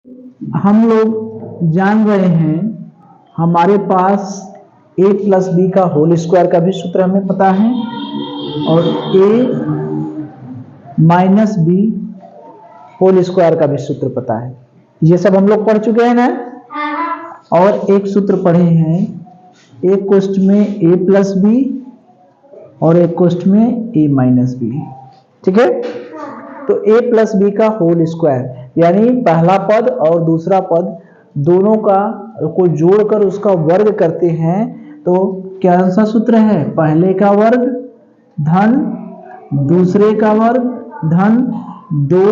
हम लोग जान रहे हैं हमारे पास a प्लस बी का होल स्क्वायर का भी सूत्र हमें पता है और a minus B whole square का भी सूत्र पता है। ये सब हम लोग पढ़ चुके हैं ना। और एक सूत्र पढ़े हैं, एक क्वेश्चन में a प्लस बी और एक क्वेश्चन में a माइनस बी। ठीक है, तो a प्लस बी का होल स्क्वायर यानी पहला पद और दूसरा पद दोनों का को जोड़कर उसका वर्ग करते हैं तो क्या सा सूत्र है? पहले का वर्ग धन दूसरे का वर्ग धन 2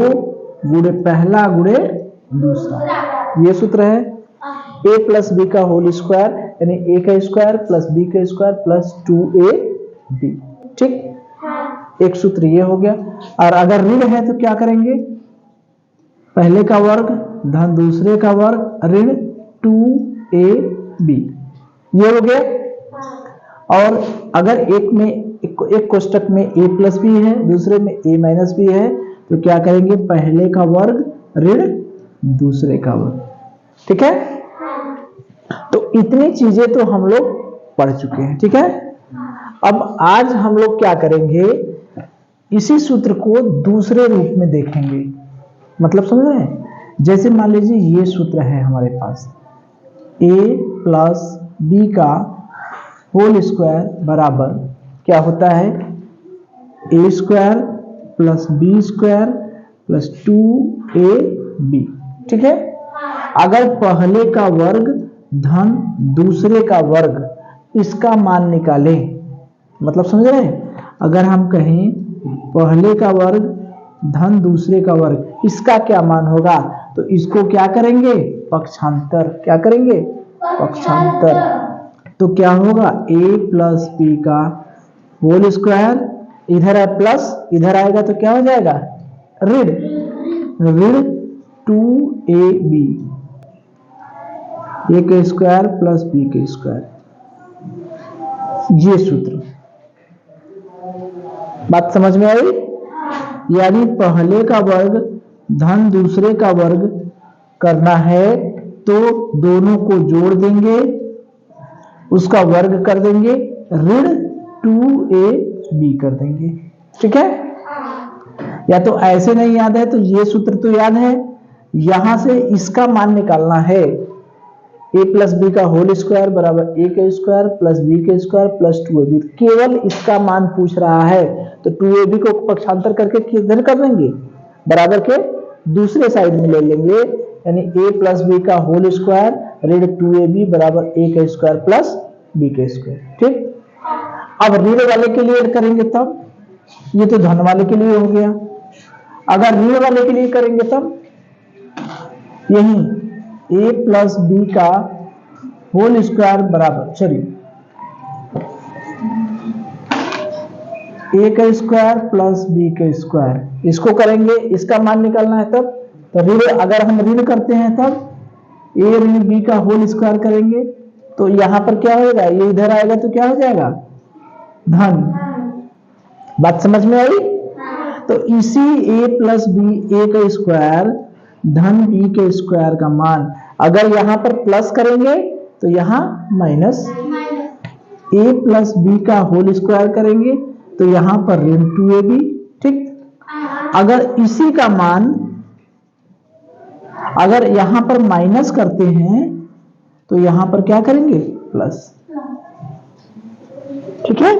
गुणे पहला गुणे दूसरा। ये सूत्र है a प्लस बी का होल स्क्वायर यानी a का स्क्वायर प्लस b का स्क्वायर प्लस 2ab। ठीक, एक सूत्र ये हो गया। और अगर ऋण है तो क्या करेंगे? पहले का वर्ग धन दूसरे का वर्ग ऋण 2ab, ये हो गया। और अगर एक कोष्टक में a प्लस बी है दूसरे में a माइनस बी है तो क्या करेंगे? पहले का वर्ग ऋण दूसरे का वर्ग। ठीक है, तो इतनी चीजें तो हम लोग पढ़ चुके हैं। ठीक है, अब आज हम लोग क्या करेंगे? इसी सूत्र को दूसरे रूप में देखेंगे। मतलब समझ रहे हैं? जैसे मान लीजिए ये सूत्र है हमारे पास, a प्लस बी का होल स्क्वायर बराबर क्या होता है? a square plus B square plus 2ab। ठीक है, अगर पहले का वर्ग धन दूसरे का वर्ग इसका मान निकालें, मतलब समझ रहे हैं? अगर हम कहें पहले का वर्ग धन दूसरे का वर्ग इसका क्या मान होगा तो इसको क्या करेंगे? पक्षांतर। क्या करेंगे? पक्षांतर। तो क्या होगा? a प्लस बी का होल स्क्वायर, इधर है प्लस इधर आएगा तो क्या हो जाएगा? ऋण 2ab, a का स्क्वायर प्लस बी का स्क्वायर। ये सूत्र बात समझ में आई? यानी पहले का वर्ग धन दूसरे का वर्ग करना है तो दोनों को जोड़ देंगे, उसका वर्ग कर देंगे, ऋण 2ab कर देंगे। ठीक है, या तो ऐसे नहीं याद है तो ये सूत्र तो याद है। यहां से इसका मान निकालना है, a प्लस बी का होल स्क्वायर बराबर a का स्क्वायर प्लस b का स्क्वायर प्लस 2ab। केवल इसका मान पूछ रहा है तो 2ab को पक्षांतर करके किधर कर देंगे? बराबर के दूसरे साइड में ले लेंगे, यानी a प्लस बी का होल स्क्वायर ऋण 2ab बराबर a का स्क्वायर प्लस b का स्क्वायर। ठीक, अब ऋण वाले के लिए करेंगे तब, ये तो धन वाले के लिए हो गया। अगर ऋण वाले के लिए करेंगे तब यही a प्लस बी का होल स्क्वायर बराबर a का स्क्वायर प्लस b का स्क्वायर, इसको करेंगे, इसका मान निकालना है तब। तो ऋण अगर हम ऋण करते हैं तब a ऋण b का होल स्क्वायर करेंगे तो यहां पर क्या होगा? ये इधर आएगा तो क्या हो जाएगा? धन। बात समझ में आई? तो इसी a प्लस बी a का स्क्वायर धन b के स्क्वायर का मान अगर यहां पर प्लस करेंगे तो यहां माइनस, a प्लस बी का होल स्क्वायर करेंगे तो यहां पर ऋण 2ab। ठीक, अगर इसी का मान अगर यहां पर माइनस करते हैं तो यहां पर क्या करेंगे? प्लस। ठीक है,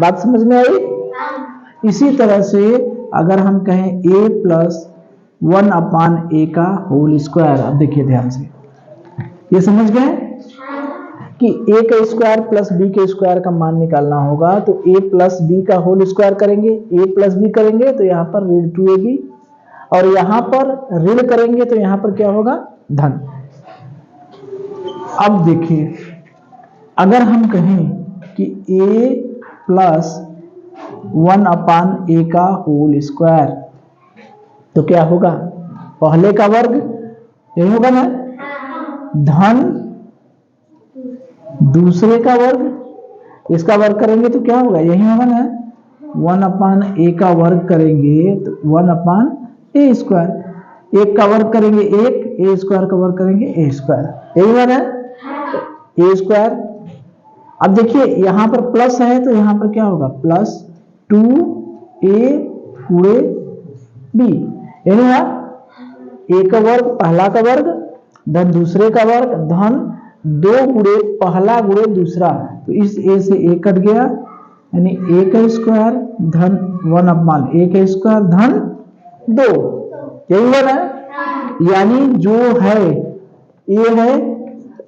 बात समझ में आई? इसी तरह से अगर हम कहें a प्लस 1/a का होल स्क्वायर, अब देखिए ध्यान से, ये समझ गए कि a का स्क्वायर प्लस b के स्क्वायर का मान निकालना होगा तो a प्लस b का होल स्क्वायर करेंगे, a प्लस b करेंगे तो यहां पर ऋण 2ab, और यहां पर ऋण करेंगे तो यहां पर क्या होगा? धन। अब देखिए अगर हम कहें कि a प्लस 1/a का होल स्क्वायर तो क्या होगा? पहले का वर्ग यही होगा ना, धन दूसरे का वर्ग, इसका वर्ग करेंगे तो क्या होगा? यही होगा ना, 1/a का वर्ग करेंगे तो 1/a स्क्वायर। एक का वर्ग करेंगे एक, ए स्क्वायर का वर्ग करेंगे ए स्क्वायर, यही बात है ए स्क्वायर। अब देखिए यहां पर प्लस है तो यहां पर क्या होगा, प्लस 2a पूरे b, यानी ए का वर्ग पहला का वर्ग धन दूसरे का वर्ग धन 2 गुणे पहला गुणे दूसरा, तो इस ए से ए कट गया, यानी ए का स्क्वायर धन 1 ए का स्क्वायर धन 2, यही बना है। यानी जो है ए है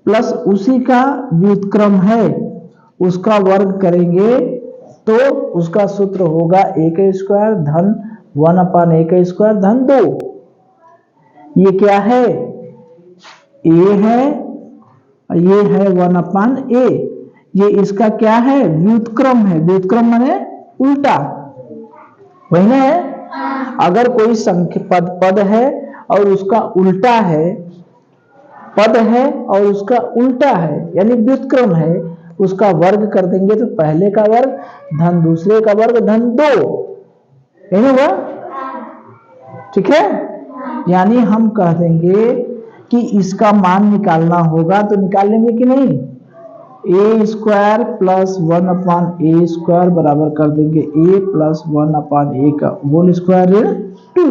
प्लस उसी का व्युत्क्रम है उसका वर्ग करेंगे तो उसका सूत्र होगा ए का स्क्वायर धन 1 ए का स्क्वायर धन 2। ये क्या है, ए है, ये है 1 ए, ये इसका क्या है, व्युत्क्रम है, व्युत्क्रम माने उल्टा, वही ना है। अगर कोई संख्या पद है और उसका उल्टा है, पद है और उसका उल्टा है यानी व्युत्क्रम है, उसका वर्ग कर देंगे तो पहले का वर्ग धन दूसरे का वर्ग धन 2, यही हुआ, ठीक है। यानी हम कह देंगे कि इसका मान निकालना होगा तो निकाल लेंगे कि नहीं, ए स्क्वायर प्लस 1 ए स्क्वायर बराबर कर देंगे ए प्लस 1 ए का होल स्क्वायर 2,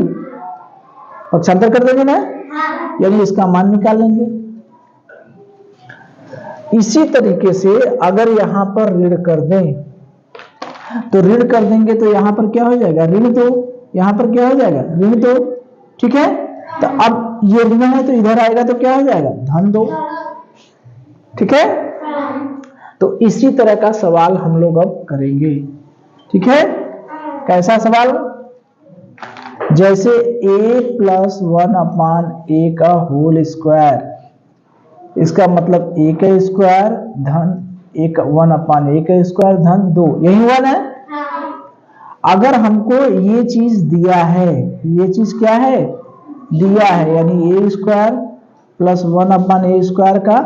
पक्षांतर कर देंगे ना, यानी इसका मान निकाल लेंगे। इसी तरीके से अगर यहां पर ऋण कर दें तो ऋण कर देंगे तो यहां पर क्या हो जाएगा, ऋण 2, यहां पर क्या हो जाएगा, ऋण 2, ठीक है। तो अब ये ऋण है तो इधर आएगा तो क्या हो जाएगा, धन 2, ठीक है। तो इसी तरह का सवाल हम लोग अब करेंगे, ठीक है। कैसा सवाल, जैसे a प्लस 1 ए का होल स्क्वायर, इसका मतलब a का स्क्वायर धन 1 ए का स्क्वायर धन 2, यही हुआ ना। अगर हमको ये चीज दिया है, ये चीज क्या है, दिया है, यानी ए स्क्वायर प्लस 1 ए स्क्वायर का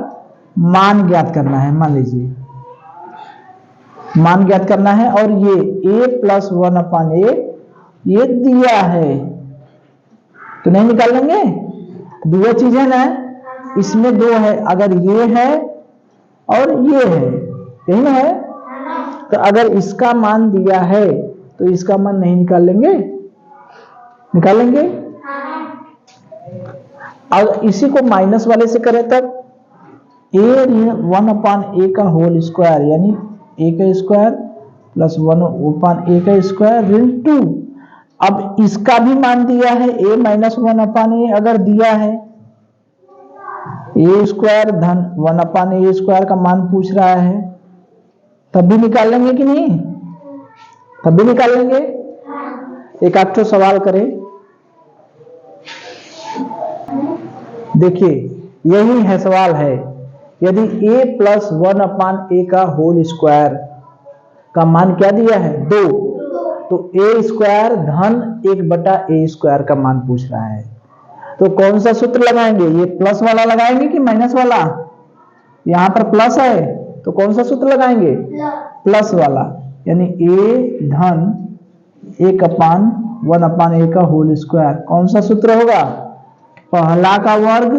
मान ज्ञात करना है, मान लीजिए मान ज्ञात करना है, और ये a प्लस 1 ए ये दिया है तो नहीं निकाल लेंगे, दो चीज है ना, इसमें 2 है, अगर ये है और ये है, यही ना है। तो अगर इसका मान दिया है तो इसका मान नहीं निकाल लेंगे, निकाल लेंगे। अगर इसी को माइनस वाले से करें तब ए 1 ए का होल स्क्वायर यानी ए का स्क्वायर प्लस 1 ए का स्क्वायर ऋण 2। अब इसका भी मान दिया है a माइनस 1 ए, अगर दिया है ए स्क्वायर धन 1 ए स्क्वायर का मान पूछ रहा है, तब भी निकाल लेंगे कि नहीं, तब भी निकाल लेंगे। एक आध तो सवाल करें, देखिए यही है सवाल है, यदि a प्लस 1 ए का होल स्क्वायर का मान क्या दिया है 2, तो ए स्क्वायर धन 1/a स्क्वायर का मान पूछ रहा है, तो कौन सा सूत्र लगाएंगे, ये प्लस वाला लगाएंगे कि माइनस वाला, यहां पर प्लस है तो कौन सा सूत्र लगाएंगे, प्लस वाला, यानी a धन 1/1 ए का होल स्क्वायर, कौन सा सूत्र होगा, पहला का वर्ग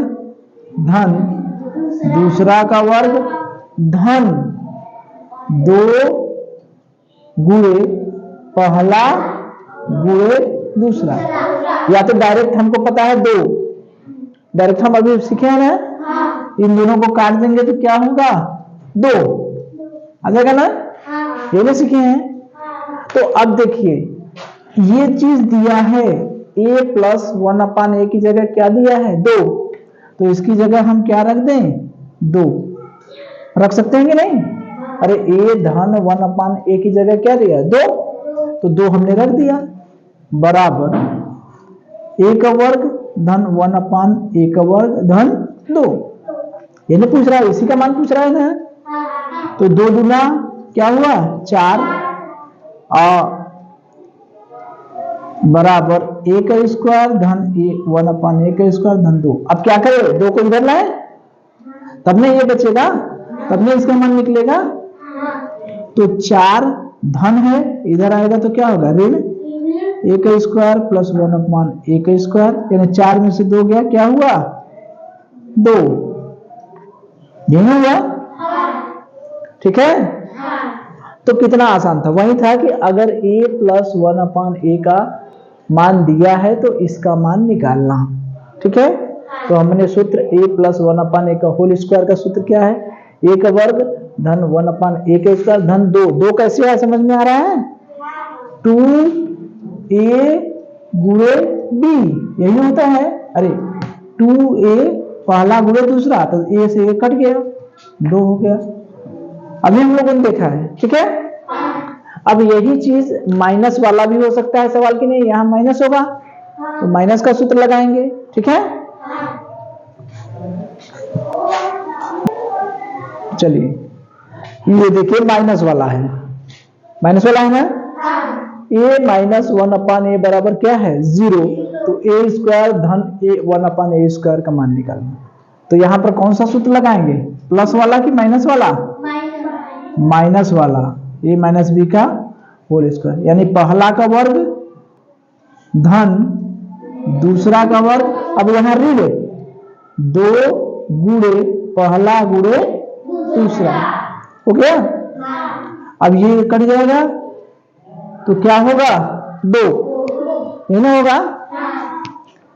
धन दूसरा का वर्ग धन 2 गुणे पहला गुणे दूसरा, या तो डायरेक्ट हमको पता है 2, डायरेक्ट हम अभी सीखे हैं ना, इन दोनों को काट देंगे तो क्या होगा 2 आ जाएगा ना, ये नहीं सीखे हैं। तो अब देखिए ये चीज दिया है a प्लस 1 ए की जगह क्या दिया है 2, तो इसकी जगह हम क्या रख दें 2, रख सकते हैं कि नहीं, अरे a धन 1 ए की जगह क्या दिया है 2, तो 2 हमने रख दिया, बराबर a का वर्ग धन 1 ए का वर्ग धन 2, ये नहीं पूछ रहा है, इसी का मान पूछ रहा है ना, तो 2 दूना क्या हुआ 4 बराबर a का स्क्वायर धन 1 ए का स्क्वायर धन 2। अब क्या करें, 2 को इधर लाए तब नहीं ये बचेगा, तब नहीं इसका मान निकलेगा, तो 4 धन है, इधर आएगा तो क्या होगा ऋण ए का स्क्वायर प्लस 1/a का स्क्वायर, यानी 4 में से 2 गया, क्या हुआ 2, यही हुआ। ठीक है, तो कितना आसान था, वही था कि अगर a प्लस 1/a का मान दिया है तो इसका मान निकालना। ठीक है, तो हमने सूत्र a प्लस 1/a का होल स्क्वायर का सूत्र क्या है, a का वर्ग धन 1/a का स्क्वायर धन 2 कैसे है समझ में आ रहा है, 2a गुणे b, यही होता है। अरे 2a पहला गुणे दूसरा, तो a से a कट गया, 2 हो गया, अभी हम लोगों ने देखा है। ठीक है, अब यही चीज माइनस वाला भी हो सकता है सवाल की नहीं, यहां माइनस होगा तो माइनस का सूत्र लगाएंगे। ठीक है, चलिए ये देखिए माइनस वाला है, माइनस वाला है ना, a माइनस 1/a बराबर क्या है 0, तो a स्क्वायर धन 1/a स्क्वायर का मान निकालना। तो यहां पर कौन सा सूत्र लगाएंगे, प्लस वाला कि माइनस वाला, माइनस वाला, a माइनस b का होल स्क्वायर, यानी पहला का वर्ग धन दूसरा का वर्ग, अब यहां ऋण 2 गुणे पहला गुणे दूसरा, हो गया। अब ये कट जाएगा तो क्या होगा 2, ये ना होगा,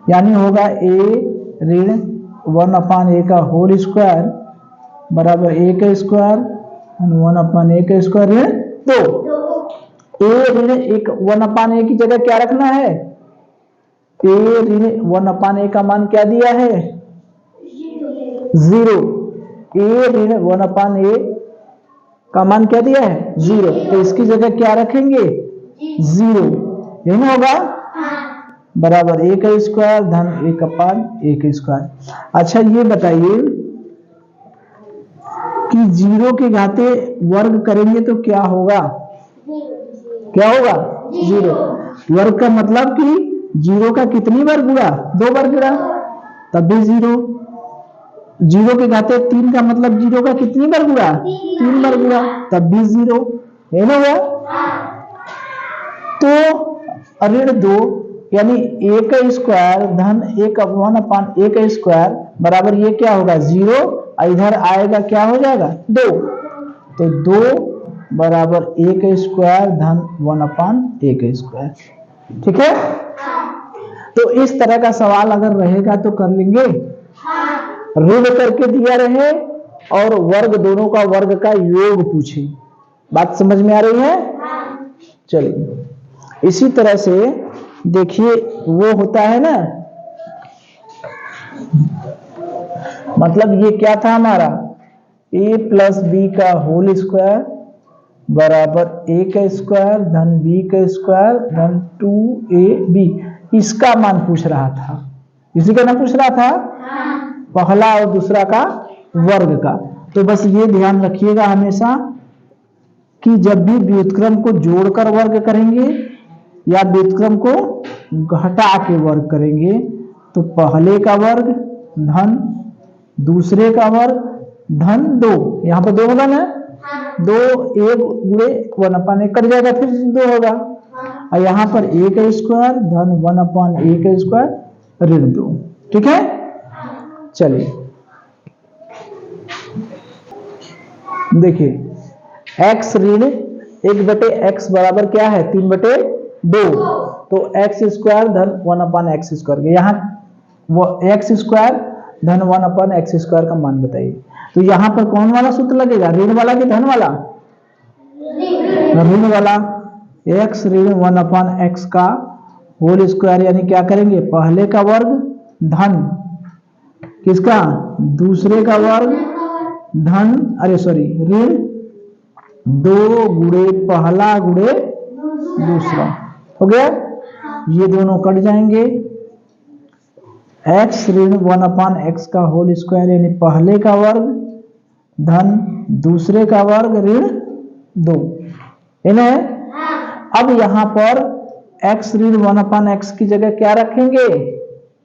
यानी होगा a ऋण 1/a का होल स्क्वायर बराबर a का स्क्वायर 1/a का स्क्वायर ऋण 2। a ऋण 1/a की जगह क्या रखना है, a ऋण 1/a का मान क्या दिया है 0, a ऋण 1/a का मान क्या दिया है 0, तो इसकी जगह क्या रखेंगे 0, यही ना होगा, बराबर a का स्क्वायर धन 1/a का स्क्वायर। अच्छा ये बताइए कि 0 के घाते वर्ग करेंगे तो क्या होगा, क्या होगा 0, वर्ग का मतलब कि 0 का कितनी बार गुणा, 2 बार गुणा, तब भी 0, 0 के घाते 3 का मतलब 0 का कितनी बार गुणा, 3 बार गुणा, तब भी 0, है ना हुआ। तो ऋण 2 यानी a का स्क्वायर धन 1/a का स्क्वायर बराबर ये क्या होगा 0, इधर आएगा क्या हो जाएगा 2, तो 2 बराबर a का स्क्वायर धन 1/a का स्क्वायर। ठीक है, तो इस तरह का सवाल अगर रहेगा तो कर लेंगे, ऋण करके दिया रहे और वर्ग दोनों का वर्ग का योग पूछे, बात समझ में आ रही है। चलिए इसी तरह से देखिए वो होता है ना, मतलब ये क्या था हमारा a प्लस बी का होल स्क्वायर बराबर a का स्क्वायर धन b का स्क्वायर धन 2ab, इसका मान पूछ रहा था, इसी का नाम पूछ रहा था, पहला और दूसरा का वर्ग का। तो बस ये ध्यान रखिएगा हमेशा कि जब भी व्युत्क्रम को जोड़कर वर्ग करेंगे या व्युत्क्रम को घटा के वर्ग करेंगे तो पहले का वर्ग धन दूसरे का वर्ग धन 2, यहां पर 2 होगा ना, 2 1 गुणे 1/a कट जाएगा, फिर 2 होगा, और यहां पर a का स्क्वायर धन 1/a का स्क्वायर ऋण 2। ठीक है, चलिए देखिए x ऋण 1/x बराबर क्या है 3/2, तो x स्क्वायर धन 1/x स्क्वायर, यहाँ वो x स्क्वायर धन 1/x स्क्वायर का मान बताइए। तो यहाँ पर कौन वाला सूत्र लगेगा, ऋण वाला कि धन वाला, ऋण वाला, x ऋण 1/x का होल स्क्वायर, यानी क्या करेंगे पहले का वर्ग धन किसका दूसरे का वर्ग धन, अरे सॉरी ऋण 2 गुणे पहला गुणे दूसरा, हो गया, ये दोनों कट जाएंगे, x ऋण 1/x का होल स्क्वायर यानी पहले का वर्ग धन दूसरे का वर्ग ऋण 2, है ना। अब यहां पर x ऋण 1/x की जगह क्या रखेंगे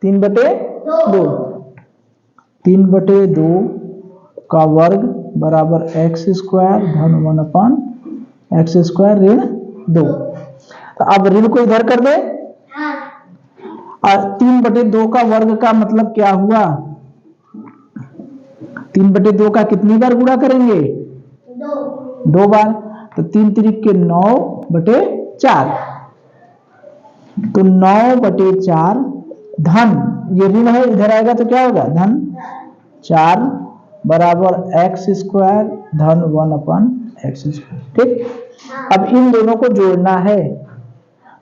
3/2, 3/2 का वर्ग बराबर x स्क्वायर धन 1/x स्क्वायर ऋण 2। तो अब ऋण को इधर कर दे। और 3/2 का वर्ग का मतलब क्या हुआ? 3/2 का कितनी बार गुणा करेंगे? 2 बार। तो 3 त्रिक के 9/4। तो 9/4 धन, ये ऋण है, इधर आएगा तो क्या होगा? धन 4 बराबर x² धन 1/x²। ठीक। अब इन दोनों को जोड़ना है,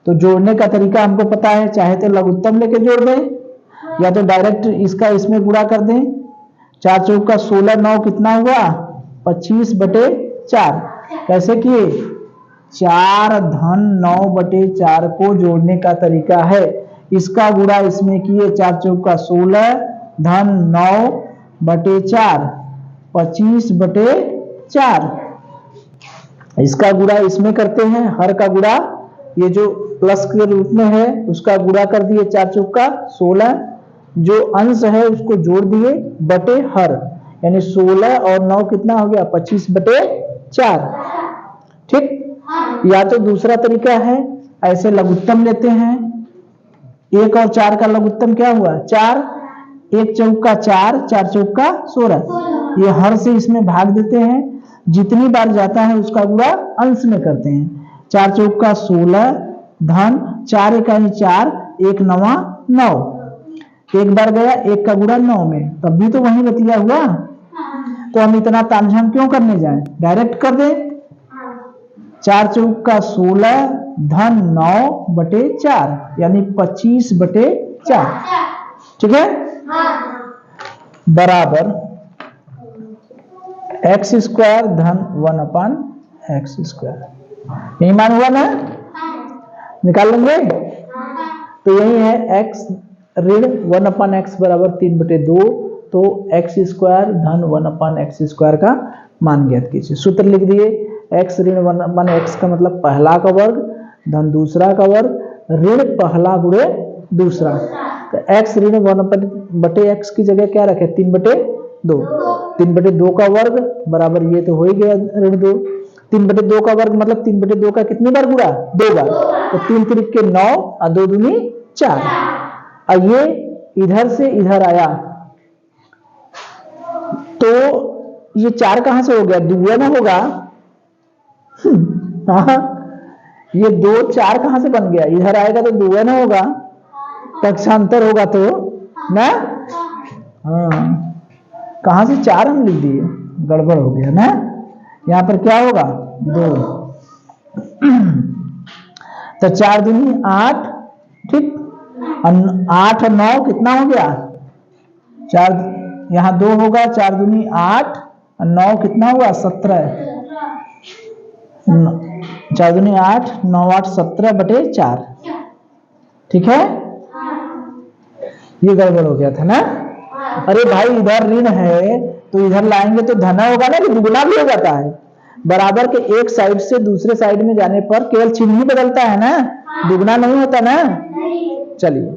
तो जोड़ने का तरीका हमको पता है, चाहे तो लघुत्तम लेके जोड़ दें या तो डायरेक्ट इसका इसमें गुणा कर दें। 4 चौका 16, 9 कितना हुआ? 25/4। कैसे किए? 4 धन 9/4 को जोड़ने का तरीका है, इसका गुणा इसमें किए। 4 चौका 16 धन 9/4 25/4। इसका गुणा इसमें करते हैं, हर का गुणा ये जो प्लस के रूप में है उसका गुणा कर दिए। 4 चौका 16, जो अंश है उसको जोड़ दिए बटे हर, यानी 16 और 9 कितना हो गया? 25/4। ठीक। या तो दूसरा तरीका है, ऐसे लघुत्तम लेते हैं। 1 और 4 का लघुत्तम क्या हुआ? 4। 1 चौका 4, 4 चौका 16। ये हर से इसमें भाग देते हैं, जितनी बार जाता है उसका गुणा अंश में करते हैं। 4 चौका 16 धन 4 इकाई 4, 1 9 9। एक बार गया, 1 का गुणा 9 में, तब भी तो वही बतिया हुआ। तो हम इतना तामझाम क्यों करने जाएं, डायरेक्ट कर दे। 4 चौका 16 धन 9/4 यानी 25/4। ठीक है। बराबर x² धन 1/x²। यही मान हुआ ना? निकाल लेंगे। तो यही है x ऋण 1/x बराबर 3/2। तो x² धन 1/x² का मान ज्ञात कीजिए। सूत्र लिख दिए, x ऋण 1/x का मतलब पहला का वर्ग धन दूसरा का वर्ग, ऋण पहला गुणे दूसरा। तो x ऋण 1/x की जगह क्या रखे? 3/2। 3/2 का वर्ग बराबर, ये तो हो ही गया ऋण 2। 3/2 का वर्ग मतलब 3/2 का कितनी बार गुणा? 2 बार। तो 3 त्रिक के 9 और 2 दूनी 4। और ये इधर से इधर आया तो ये 4 कहां से हो गया? दुगुना ना होगा। ये 2 4 कहां से बन गया? इधर आएगा तो दुगुना होगा, पक्षांतर होगा तो ना। हाँ, कहां से 4 हम लिख दिए, गड़बड़ हो गया ना। यहां पर क्या होगा? 2। तो 4 दूनी 8। ठीक। 8 और 9 कितना हो गया? 4, यहां 2 होगा। 4 दूनी 8 और 9 कितना हुआ? 17। 4 दूनी 8, 9 8 17/4। ठीक है। ये गड़बड़ हो गया था ना। अरे भाई, इधर ऋण है तो इधर लाएंगे तो धना होगा ना, कि दुगुना भी हो जाता है। बराबर के एक साइड से दूसरे साइड में जाने पर केवल चिन्ह ही बदलता है ना, दुगुना नहीं होता ना। चलिए।